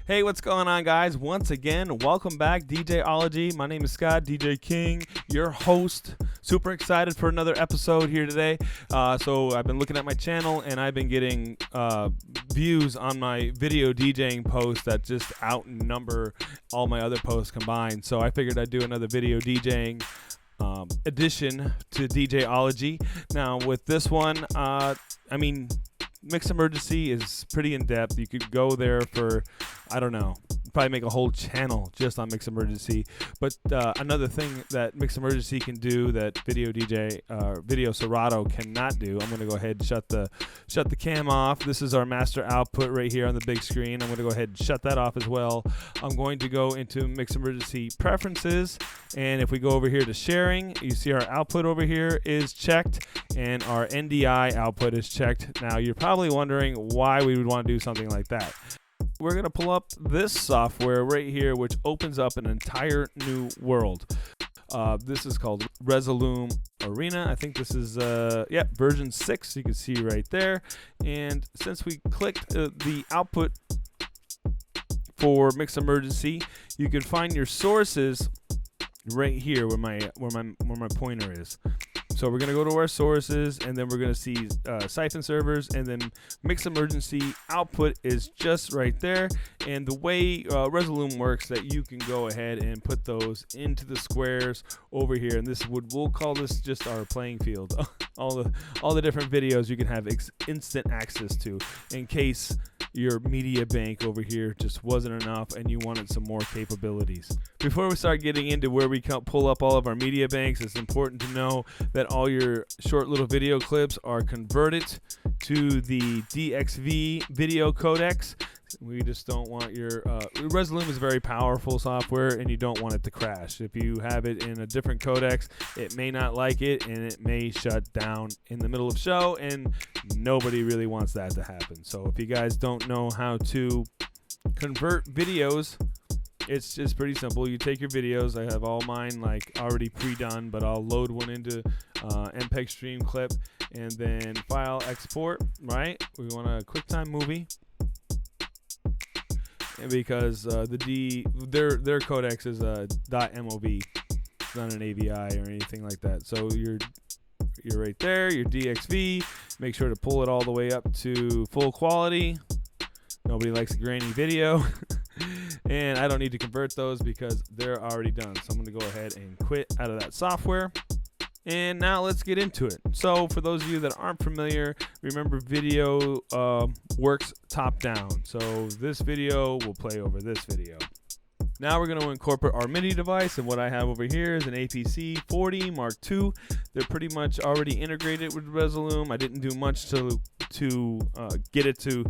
Hey, what's going on, guys? Once again, welcome back, DJ-Ology. My name is Scott, DJ King, your host. Super excited for another episode here today. So I've been looking at my channel, and I've been getting views on my video DJing posts that just outnumber all my other posts combined. So I figured I'd do another video DJing addition to DJ-Ology. Now, with this one, MixEmergency is pretty in-depth. You could go there for, I don't know, probably make a whole channel just on MixEmergency. But another thing that MixEmergency can do that Video Serato cannot do, I'm going to go ahead and shut the cam off. This is our master output right here on the big screen. I'm going to go ahead and shut that off as well. I'm going to go into MixEmergency preferences, and if we go over here to sharing, you see our output over here is checked, and our NDI output is checked. Now, you're probably wondering why we would want to do something like that. We're going to pull up this software right here, which opens up an entire new world. This is called Resolume Arena. I think this is version 6. You can see right there. And since we clicked the output for MixEmergency, you can find your sources right here where my pointer is. So we're going to go to our sources, and then we're going to see siphon servers, and then MixEmergency output is just right there. And the way Resolume works, that you can go ahead and put those into the squares over here, and we'll call this just our playing field. all the different videos you can have instant access to, in case your media bank over here just wasn't enough and you wanted some more capabilities. Before we start getting into where we can pull up all of our media banks, it's important to know that all your short little video clips are converted to the DXV video codecs. We just don't want your Resolume is very powerful software, and you don't want it to crash. If you have it in a different codecs, it may not like it, and it may shut down in the middle of show, and nobody really wants that to happen. So if you guys don't know how to convert videos, it's just pretty simple. You take your videos. I have all mine like already pre-done, but I'll load one into MPEG stream clip, and then file export. Right? We want a QuickTime movie, because their codecs is .mov. It's not an AVI or anything like that. So you're right there. Your DXV. Make sure to pull it all the way up to full quality. Nobody likes a grainy video. And I don't need to convert those because they're already done. So I'm going to go ahead and quit out of that software. And now let's get into it. So for those of you that aren't familiar, remember video works top down. So this video will play over this video. Now we're going to incorporate our MIDI device, and what I have over here is an APC 40 Mark II. They're pretty much already integrated with Resolume. I didn't do much to get it to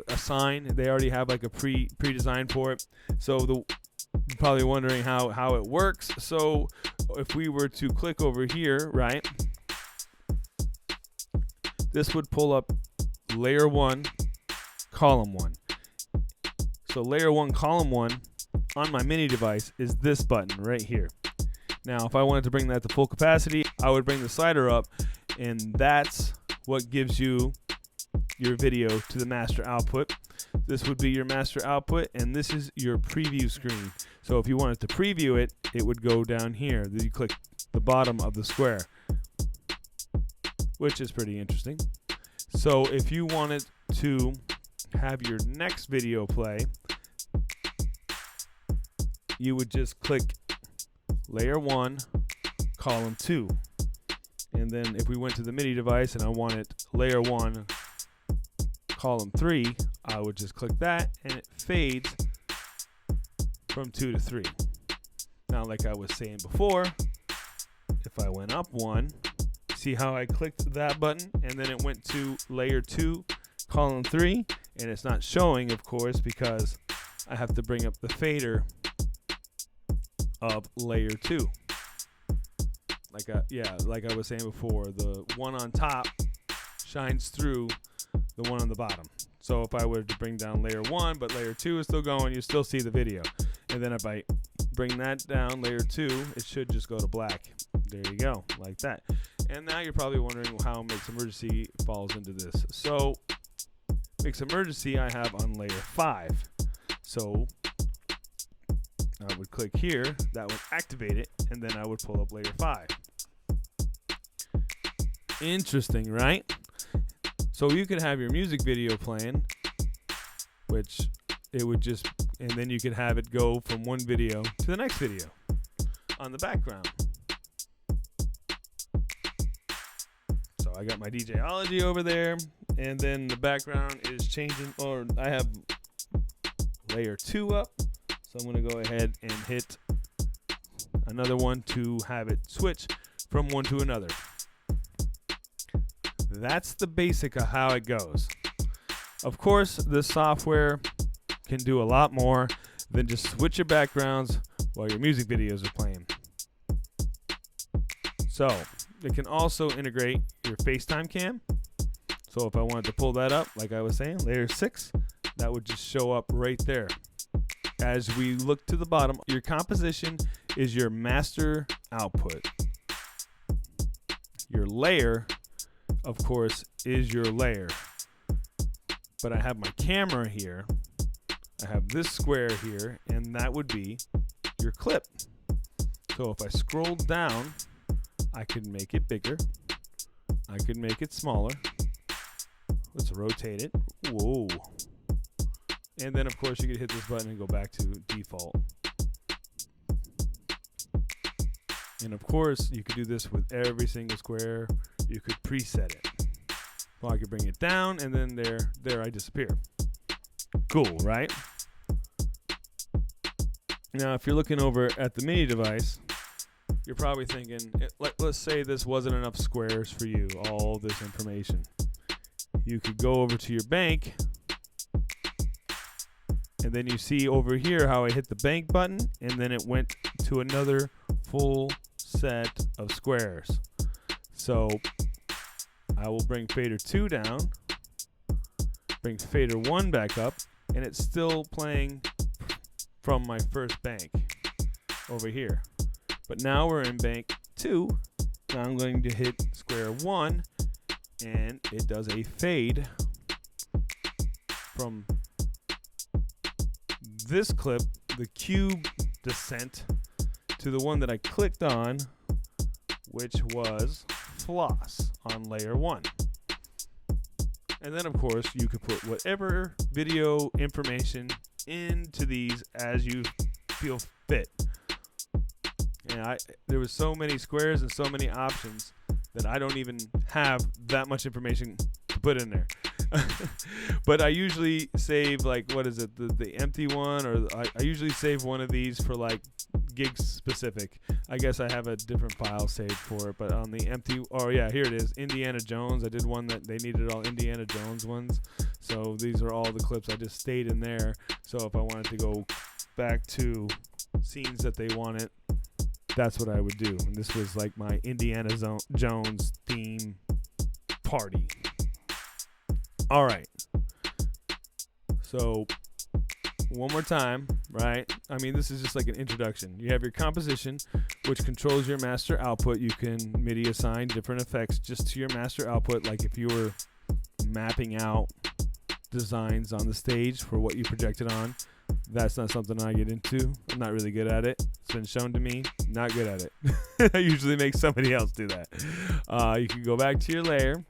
assign. They already have like a pre-designed for it. So you're probably wondering how it works. So if we were to click over here, right, this would pull up layer 1, column 1. So layer 1, column 1 on my mini device is this button right here. Now, if I wanted to bring that to full capacity, I would bring the slider up, and that's what gives you your video to the master output. This would be your master output, and this is your preview screen. So if you wanted to preview it, it would go down here. Then you click the bottom of the square, which is pretty interesting. So if you wanted to have your next video play, you would just click layer 1, column 2. And then if we went to the MIDI device and I wanted layer 1, column 3, I would just click that, and it fades from 2 to 3. Now, like I was saying before, if I went up 1, see how I clicked that button, and then it went to layer 2, column 3, and it's not showing, of course, because I have to bring up the fader of layer 2. Like I was saying before, the one on top shines through the one on the bottom. So if I were to bring down layer 1, but layer 2 is still going, you still see the video. And then if I bring that down, layer 2, it should just go to black. There you go, like that. And now you're probably wondering how MixEmergency falls into this. So MixEmergency I have on layer 5. So I would click here, that would activate it, and then I would pull up layer 5. Interesting, right? So you could have your music video playing, which it would just, and then you could have it go from one video to the next video on the background. So I got my DJ-Ology over there, and then the background is changing, or I have layer 2 up. So I'm going to go ahead and hit another one to have it switch from one to another. That's the basic of how it goes. Of course, this software can do a lot more than just switch your backgrounds while your music videos are playing. So it can also integrate your FaceTime cam. So if I wanted to pull that up, like I was saying, layer 6, that would just show up right there. As we look to the bottom, your composition is your master output. Your layer, of course, is your layer. But I have my camera here. I have this square here, and that would be your clip. So if I scroll down, I could make it bigger. I could make it smaller. Let's rotate it. Whoa. And then, of course, you could hit this button and go back to default. And, of course, you could do this with every single square. You could preset it. Well, I could bring it down, and then there I disappear. Cool, right? Now, if you're looking over at the mini device, you're probably thinking, let's say this wasn't enough squares for you, all this information. You could go over to your bank, and then you see over here how I hit the bank button, and then it went to another full set of squares. So I will bring fader 2 down, bring fader 1 back up, and it's still playing from my first bank over here. But now we're in bank 2. Now I'm going to hit square 1, and it does a fade from this clip, the cube descent, to the one that I clicked on, which was floss on layer 1. And then, of course, you could put whatever video information into these as you feel fit. And there was so many squares and so many options that I don't even have that much information to put in there. But I usually save, like, what is it, the empty one, or I usually save one of these for like gigs specific. I guess I have a different file saved for it, but on the empty, oh yeah, here it is, Indiana Jones. I did one that they needed all Indiana Jones ones, so these are all the clips. I just stayed in there, so if I wanted to go back to scenes that they wanted, that's what I would do. And this was like my Indiana Jones theme party. All right. So one more time, right? I mean, this is just like an introduction. You have your composition, which controls your master output. You can MIDI assign different effects just to your master output, like if you were mapping out designs on the stage for what you projected on. That's not something I get into. I'm not really good at it. It's been shown to me. Not good at it. I usually make somebody else do that. You can go back to your layer,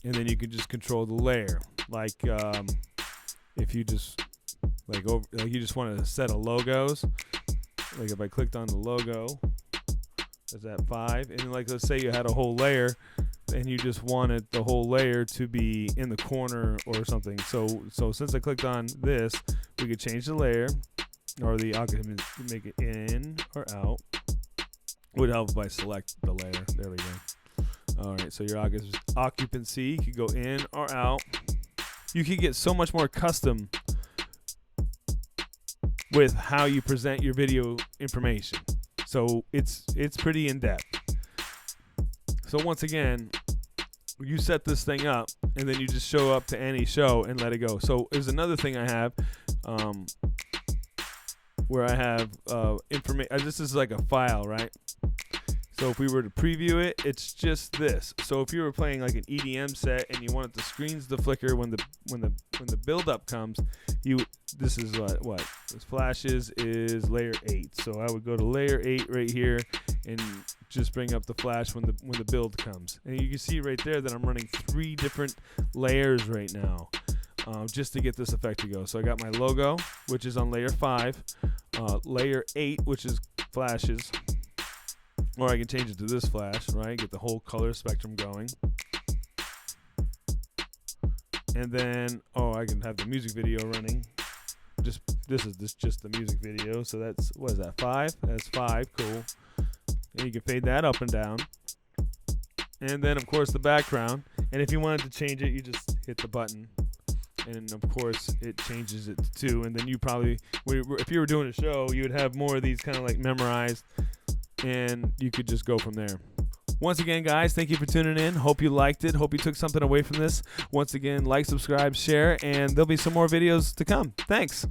and then you can just control the layer. Like if you just you just want a set of logos. Like if I clicked on the logo, is that 5? And like let's say you had a whole layer, and you just wanted the whole layer to be in the corner or something. So since I clicked on this, we could change the layer, or the occupancy, make it in or out. Would help if I select the layer. There we go. All right, so your occupancy could go in or out. You could get so much more custom with how you present your video information. So it's pretty in depth. So once again, you set this thing up, and then you just show up to any show and let it go. So there's another thing I have where I have information. This is like a file, right? So if we were to preview it, it's just this. So if you were playing like an EDM set and you wanted the screens to flicker when the build up comes, this is what this flashes is layer 8. So I would go to layer 8 right here and just bring up the flash when the build comes. And you can see right there that I'm running 3 different layers right now, just to get this effect to go. So I got my logo, which is on layer 5, layer 8, which is flashes. Or I can change it to this flash, right? Get the whole color spectrum going. And then, I can have the music video running. This is just the music video. So that's, what is that, 5? That's 5, cool. And you can fade that up and down. And then, of course, the background. And if you wanted to change it, you just hit the button. And, of course, it changes it to 2. And then you probably, if you were doing a show, you would have more of these kind of like memorized. And you could just go from there. Once again, guys, thank you for tuning in. Hope you liked it. Hope you took something away from this. Once again, like, subscribe, share, and there'll be some more videos to come. Thanks.